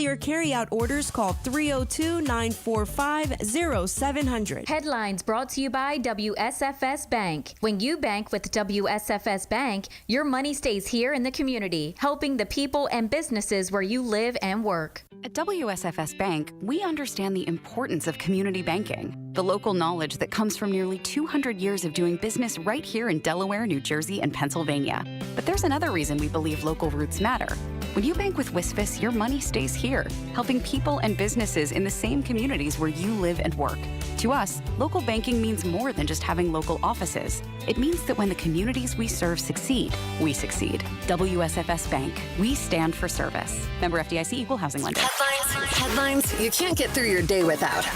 your carryout orders, call 302-945-0700. Headlines brought to you by WSFS Bank. When you bank with WSFS Bank, your money stays here in the community, helping the people and businesses where you live and work. At WSFS Bank, we understand the importance of community banking, the local knowledge that comes from nearly 200 years of doing business right here in Delaware, New Jersey, and Pennsylvania. But there's another reason we believe local roots matter. When you bank with WSFS, your money stays here, helping people and businesses in the same communities where you live and work. To us, local banking means more than just having local offices. It means that when the communities we serve succeed, we succeed. WSFS Bank. We stand for service. Member FDIC, Equal Housing Lender. Headlines you can't get through your day without.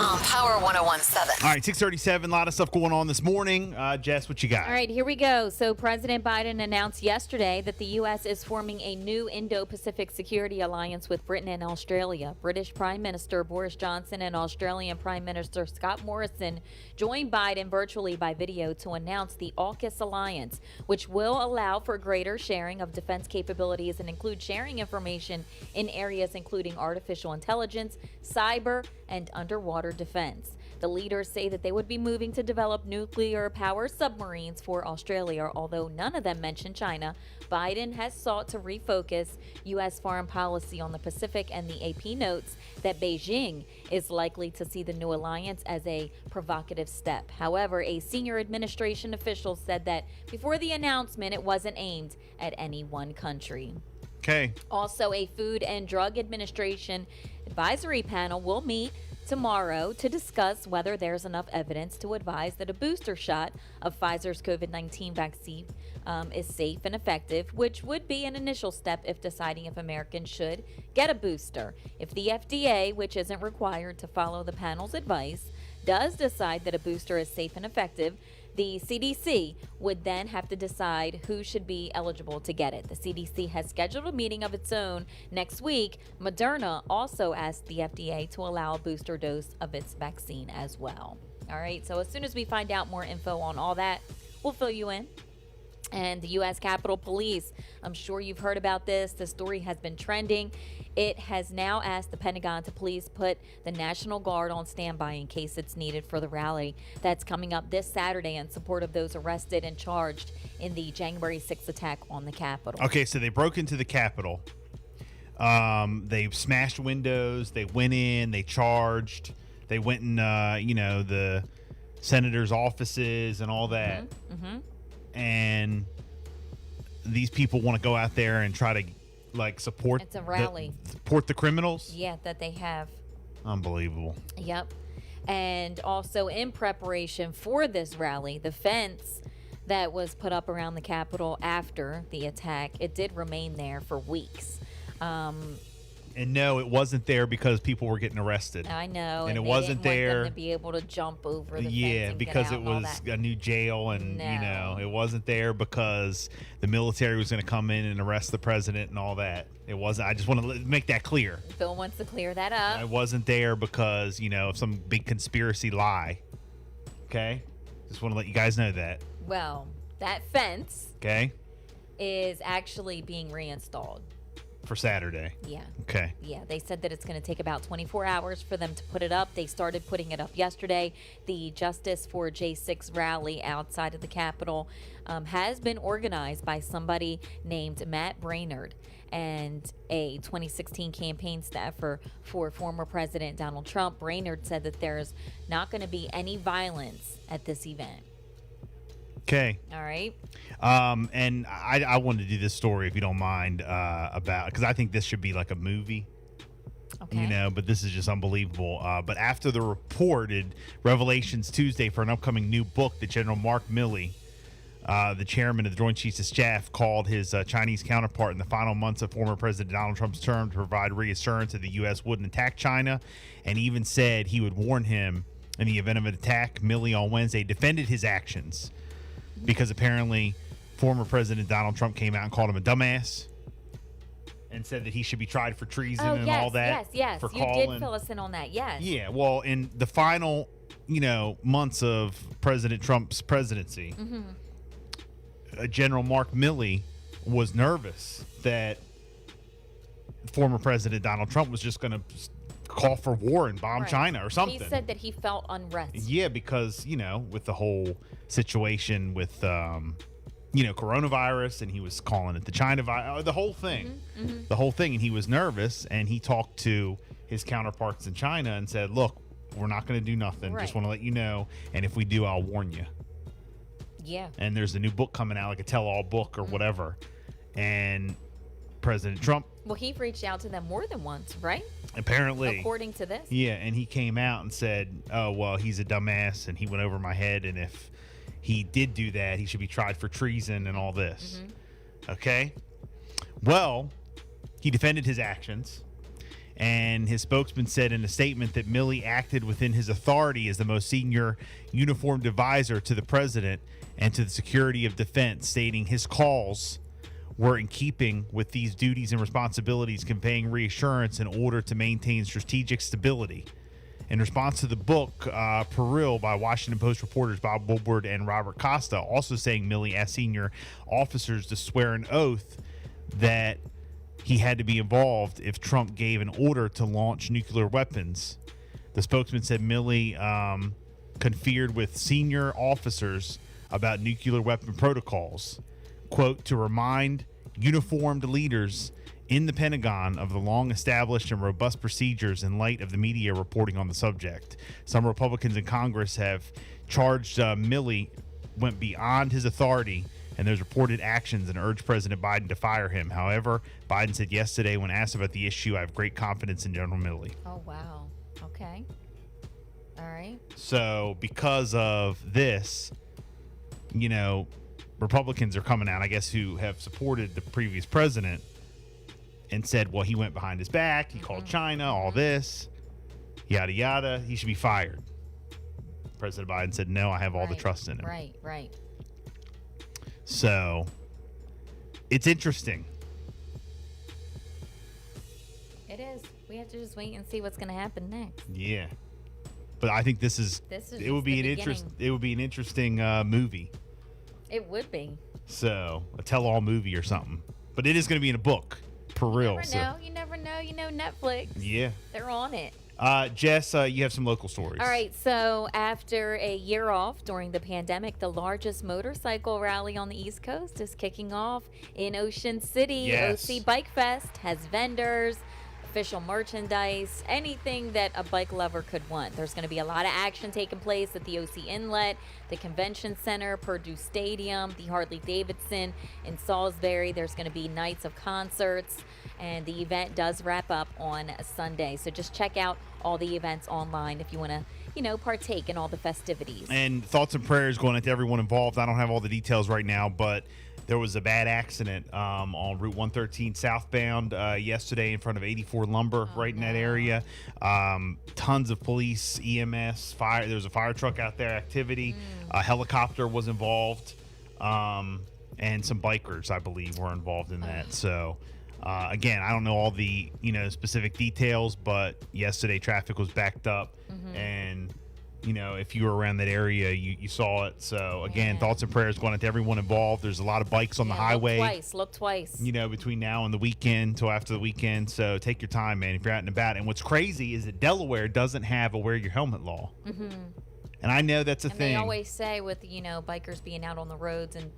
On Power 101.7. All right, 6:37. A lot of stuff going on this morning. Jess, what you got? All right, here we go. So President Biden announced yesterday that the U.S. is forming a new Indo-Pacific security alliance with Britain and Australia. British Prime Minister Boris Johnson and Australian Prime Minister Scott Morrison joined Biden virtually by video to announce the AUKUS alliance, which will allow for greater sharing of defense capabilities and include sharing information in areas including artificial intelligence, cyber, and underwater defense. The leaders say that they would be moving to develop nuclear-powered submarines for Australia, although none of them mention China. Biden has sought to refocus U.S. foreign policy on the Pacific, and the AP notes that Beijing is likely to see the new alliance as a provocative step. However, a senior administration official said that before the announcement, it wasn't aimed at any one country. Okay. Also, a Food and Drug Administration advisory panel will meet tomorrow to discuss whether there's enough evidence to advise that a booster shot of Pfizer's COVID-19 vaccine is safe and effective, which would be an initial step if deciding if Americans should get a booster. If the FDA, which isn't required to follow the panel's advice, does decide that a booster is safe and effective, the CDC would then have to decide who should be eligible to get it. The CDC has scheduled a meeting of its own next week. Moderna also asked the FDA to allow a booster dose of its vaccine as well. All right, so as soon as we find out more info on all that, we'll fill you in. And the U.S. Capitol Police, I'm sure you've heard about this. The story has been trending. It has now asked the Pentagon to please put the National Guard on standby in case it's needed for the rally that's coming up this Saturday in support of those arrested and charged in the January 6th attack on the Capitol. Okay, so they broke into the Capitol. They smashed windows. They went in. They charged. They went in, the senators' offices and all that. Mm-hmm. And these people want to go out there and try to support It's a rally. Support the criminals. Yeah, that they have. Unbelievable. Yep. And also in preparation for this rally, the fence that was put up around the Capitol after the attack, it did remain there for weeks. And no, it wasn't there because people were getting arrested. I know. And it they wasn't didn't there want them to be able to jump over the fence and because get out it and all was that. a new jail, and No. it wasn't there because the military was going to come in and arrest the president and all that. It wasn't. I just want to make that clear. Phil wants to clear that up. I wasn't there because of some big conspiracy lie. Okay, just want to let you guys know that. Well, that fence Okay, is actually being reinstalled. for Saturday. Yeah. Okay. Yeah, they said that it's going to take about 24 hours for them to put it up. They started putting it up yesterday. The Justice for J6 rally outside of the Capitol has been organized by somebody named Matt Braynard, and a 2016 campaign staffer for former President Donald Trump. Braynard said that there's not going to be any violence at this event. Okay. All right. And I wanted to do this story, if you don't mind, because I think this should be like a movie. Okay. But this is just unbelievable. But after the reported revelations Tuesday for an upcoming new book that General Mark Milley, the chairman of the Joint Chiefs of Staff, called his Chinese counterpart in the final months of former President Donald Trump's term to provide reassurance that the U.S. wouldn't attack China, and even said he would warn him in the event of an attack, Milley on Wednesday defended his actions because apparently former President Donald Trump came out and called him a dumbass and said that he should be tried for treason and all that. Yes. For You did fill us in on that, yes. Yeah, well, in the final, months of President Trump's presidency, General Mark Milley was nervous that former President Donald Trump was just going to call for war and bomb Right. China or something. He said that he felt unrest. Yeah, because, with the whole situation with, coronavirus, and he was calling it the China virus, the whole thing. The whole thing. And he was nervous, and he talked to his counterparts in China and said, look, we're not going to do nothing. Just Right. want to let you know. And if we do, I'll warn you. Yeah. And there's a new book coming out, like a tell-all book or whatever. And President Trump, Well, he reached out to them more than once, right? apparently, According to this. yeah, and he came out and said, oh, well, he's a dumbass and he went over my head, and if he did do that, he should be tried for treason and all this. Okay? Well, he defended his actions, and his spokesman said in a statement that Milley acted within his authority as the most senior uniformed advisor to the president and to the security of defense, stating his calls were in keeping with these duties and responsibilities, conveying reassurance in order to maintain strategic stability. In response to the book, Peril by Washington Post reporters Bob Woodward and Robert Costa, also saying Milley asked senior officers to swear an oath that he had to be involved if Trump gave an order to launch nuclear weapons. The spokesman said Milley conferred with senior officers about nuclear weapon protocols, quote, to remind uniformed leaders in the Pentagon of the long-established and robust procedures in light of the media reporting on the subject. Some Republicans in Congress have charged Milley went beyond his authority and there's reported actions and urged President Biden to fire him. However, Biden said yesterday when asked about the issue, I have great confidence in General Milley. Oh, wow. Okay. All right. So because of this, Republicans are coming out, I guess, who have supported the previous president and said, well, he went behind his back. He called China, all this, yada, yada. He should be fired. President Biden said, no, I have all the Right. trust in him. Right. So it's interesting. It is. We have to just wait and see what's going to happen next. Yeah. But I think This is it would just be the an beginning. it would be an interesting movie. It would be. So a tell-all movie or something. But it is going to be in a book, for real. You never know. Netflix. Yeah. They're on it. Jess, you have some local stories. All right, so after a year off during the pandemic, the largest motorcycle rally on the East Coast is kicking off in Ocean City. Yes. OC Bike Fest has vendors, official merchandise, anything that a bike lover could want. There's going to be a lot of action taking place at the OC Inlet, the Convention Center, Purdue Stadium, the Harley-Davidson in Salisbury. There's going to be nights of concerts, and the event does wrap up on Sunday. So just check out all the events online if you want to, partake in all the festivities. And thoughts and prayers going out to everyone involved. I don't have all the details right now, but there was a bad accident on Route 113 southbound yesterday in front of 84 Lumber, right in that area. Tons of police, EMS, fire. There was a fire truck out there, activity. A helicopter was involved, and some bikers, I believe, were involved in that. So, again, I don't know all the specific details, but yesterday traffic was backed up, and if you were around that area, you saw it. So again, thoughts and prayers going out to everyone involved. There's a lot of bikes on the highway. Look twice. Between now and the weekend, till after the weekend. So take your time, man, if you're out and about. And what's crazy is that Delaware doesn't have a wear your helmet law. And I know that's a And thing. they always say with, bikers being out on the roads and,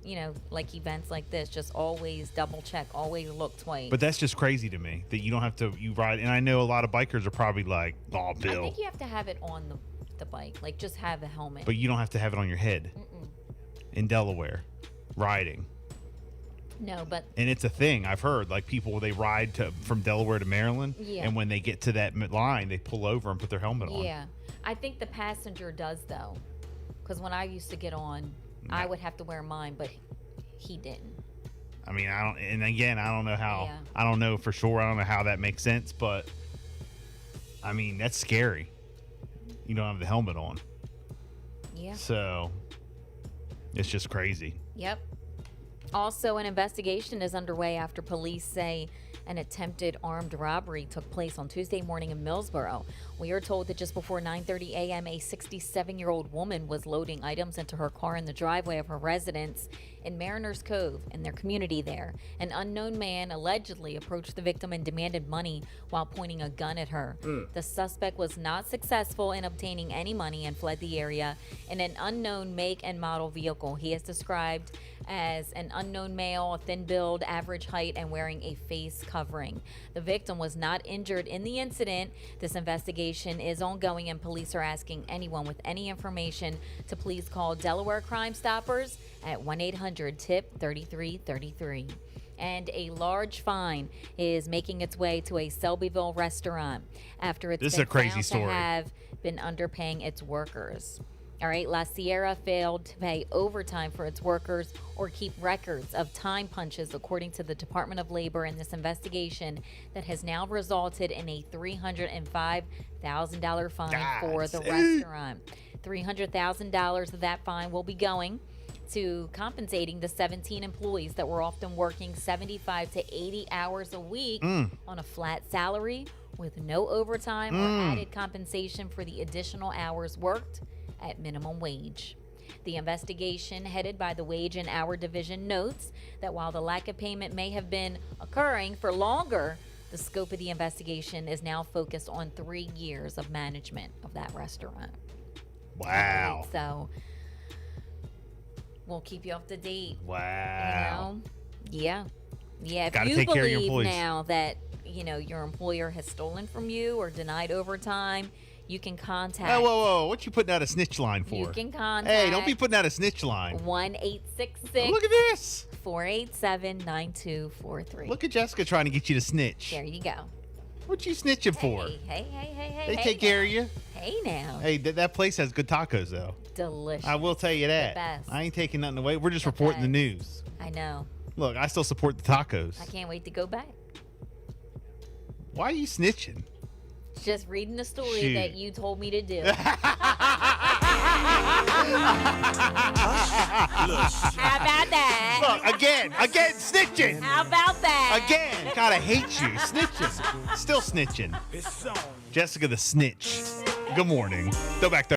like events like this, just always double check, always look twice. But that's just crazy to me that you don't have to, you ride. And I know a lot of bikers are probably like, oh, I Bill. think you have to have it on the bike, like just have a helmet. But you don't have to have it on your head in Delaware riding. No, but And it's a thing I've heard. Like people, they ride from Delaware to Maryland, Yeah. and when they get to that line, they pull over and put their helmet on. yeah, I think the passenger does though, because when I used to get on, I would have to wear mine, but he didn't. I mean, I don't. And again, I don't know how. Yeah. I don't know for sure. I don't know how that makes sense, but I mean, that's scary. You don't have the helmet on, Yeah. so it's just crazy. Yep. Also, an investigation is underway after police say an attempted armed robbery took place on Tuesday morning in Millsboro. We are told that just before 9:30 a.m., a 67-year-old woman was loading items into her car in the driveway of her residence in Mariners Cove in their community there. An unknown man allegedly approached the victim and demanded money while pointing a gun at her. The suspect was not successful in obtaining any money and fled the area in an unknown make and model vehicle. He is described as an unknown male, a thin build, average height, and wearing a face covering. The victim was not injured in the incident. This investigation is ongoing, and police are asking anyone with any information to please call Delaware Crime Stoppers at 1-800-TIP-3333. And a large fine is making its way to a Selbyville restaurant after it's This is been a crazy found story. to have been underpaying its workers. All right, La Sierra failed to pay overtime for its workers or keep records of time punches, according to the Department of Labor, in this investigation that has now resulted in a $305,000 fine for the restaurant. $300,000 of that fine will be going to compensating the 17 employees that were often working 75 to 80 hours a week on a flat salary with no overtime or added compensation for the additional hours worked at minimum wage. The investigation, headed by the Wage and Hour Division, notes that while the lack of payment may have been occurring for longer, the scope of the investigation is now focused on 3 years of management of that restaurant. Wow. So we'll keep you up to date. Wow. You know? Yeah. Yeah. If Gotta you take care of your believe employees. now that, your employer has stolen from you or denied overtime, you can contact. Hey, whoa. What you putting out a snitch line for? You can contact. Hey, don't be putting out a snitch line. 1-866. Look at this. 487-9243. Look at Jessica trying to get you to snitch. There you go. What you snitching for? Hey. They take care of you. Hey now. Hey, that place has good tacos, though. Delicious. I will tell you that. best. I ain't taking nothing away. We're just reporting the news. I know. Look, I still support the tacos. I can't wait to go back. Why are you snitching? Just reading the story Shoot. that you told me to do. How about that? Look, again, snitching. How about that? Again, God, I hate you. Snitching. Still snitching. Jessica the snitch. Good morning. Go back there.